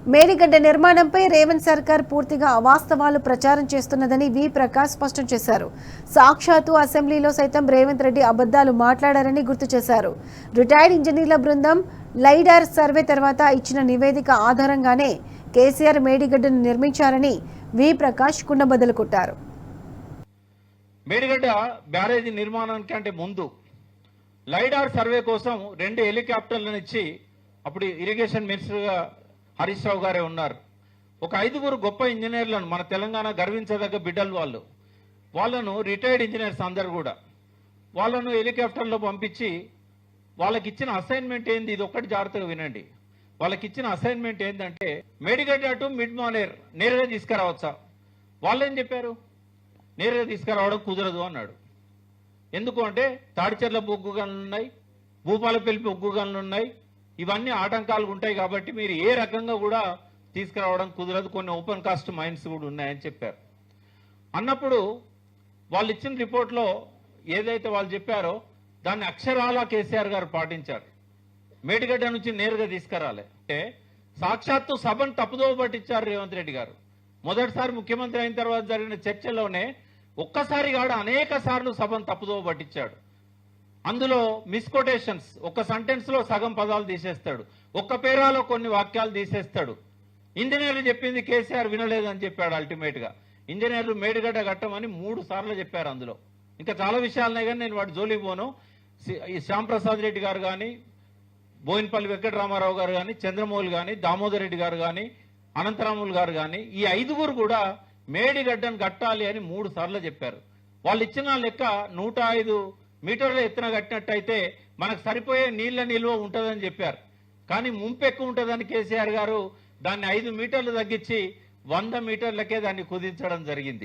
మేడిగడ్డ నిర్మాణంపై రేవంత్ సర్కార్ పూర్తిగా అవాస్తవాలు ప్రచారం చేస్తున్నదని వి ప్రకాష్ స్పష్టం చేశారు. సాక్షాత్తు అసెంబ్లీలో సైతం రేవంత్ రెడ్డి అబద్ధాలు మాట్లాడారని గుర్తు చేశారు. రిటైర్డ్ ఇంజనీర్ల బృందం లైడార్ సర్వే తర్వాత ఇచ్చిన నివేదిక ఆధారంగానే కేసీఆర్ మేడిగడ్డను నిర్మించారని వి ప్రకాష్ కుండబద్దలు కొట్టారు. మేడిగడ్డ బ్యారేజీ నిర్మాణానికి ముందు లైడార్ సర్వే కోసం 2 హెలికాప్టర్లను ఇచ్చి అప్పుడు ఇరిగేషన్ మినిస్టర్గా హరీష్ రావు గారే ఉన్నారు. ఒక 5గురు గొప్ప ఇంజనీర్లను, మన తెలంగాణ గర్వించదగ్గ బిడ్డలు వాళ్ళను రిటైర్డ్ ఇంజనీర్స్ అందరు కూడా వాళ్ళను హెలికాప్టర్లో పంపించి వాళ్ళకి ఇచ్చిన అసైన్మెంట్ ఏంది, ఇది ఒక్కటి జాగ్రత్తగా వినండి. వాళ్ళకి ఇచ్చిన అసైన్మెంట్ ఏంటంటే మేడిగడ్డ టు మిడ్ మానేర్ నేరుగా తీసుకురావచ్చా. వాళ్ళు ఏం చెప్పారు, నేరుగా తీసుకురావడం కుదరదు అన్నాడు. ఎందుకు అంటే తాడిచెర్ల బొగ్గు గనులు ఉన్నాయి, భూపాలపల్లి బొగ్గు గనులు ఉన్నాయి, ఇవన్నీ ఆటంకాలు ఉంటాయి కాబట్టి మీరు ఏ రకంగా కూడా తీసుకురావడం కుదరదు, కొన్ని ఓపెన్ కాస్ట్ మైన్స్ కూడా ఉన్నాయని చెప్పారు. అన్నప్పుడు వాళ్ళు ఇచ్చిన రిపోర్ట్లో ఏదైతే వాళ్ళు చెప్పారో దాన్ని అక్షరాలా కేసీఆర్ గారు పాటించారు. మేడిగడ్డ నుంచి నేరుగా తీసుకురాలే అంటే సాక్షాత్తు సభను తప్పుదోవ పట్టించారు రేవంత్ రెడ్డి గారు. మొదటిసారి ముఖ్యమంత్రి అయిన తర్వాత జరిగిన చర్చలోనే ఒక్కసారి కాదు అనేక సార్లు సభను తప్పుదోవ పట్టించాడు. అందులో మిస్కొటేషన్స్, ఒక సెంటెన్స్ లో సగం పదాలు తీసేస్తాడు, ఒక్క పేరాలో కొన్ని వాక్యాలు తీసేస్తాడు. ఇంజనీర్లు చెప్పింది కేసీఆర్ వినలేదని చెప్పాడు. అల్టిమేట్ గా ఇంజనీర్లు మేడిగడ్డ కట్టమని 3 సార్లు చెప్పారు. అందులో ఇంకా చాలా విషయాలున్నాయి కానీ నేను వాటి జోలికి పోను. ఈ శ్యాంప్రసాద్ రెడ్డి గారు కానీ, బోయినపల్లి వెంకటరామారావు గారు కానీ, చంద్రమౌళి కానీ, దామోదర్ రెడ్డి గారు కానీ, అనంతరాములు గారు కానీ, ఈ 5గురు కూడా మేడిగడ్డను కట్టాలి అని 3 సార్లు చెప్పారు. వాళ్ళు ఇచ్చిన లెక్క 105 మీటర్ల ఎత్తున కట్టినట్టయితే మనకు సరిపోయే నీళ్ల నిల్వ ఉంటుందని చెప్పారు. కానీ ముంపు ఎక్కువ ఉంటుందని కేసీఆర్ గారు దాన్ని 5 మీటర్లు తగ్గించి 100 మీటర్లకే దాన్ని కుదించడం జరిగింది.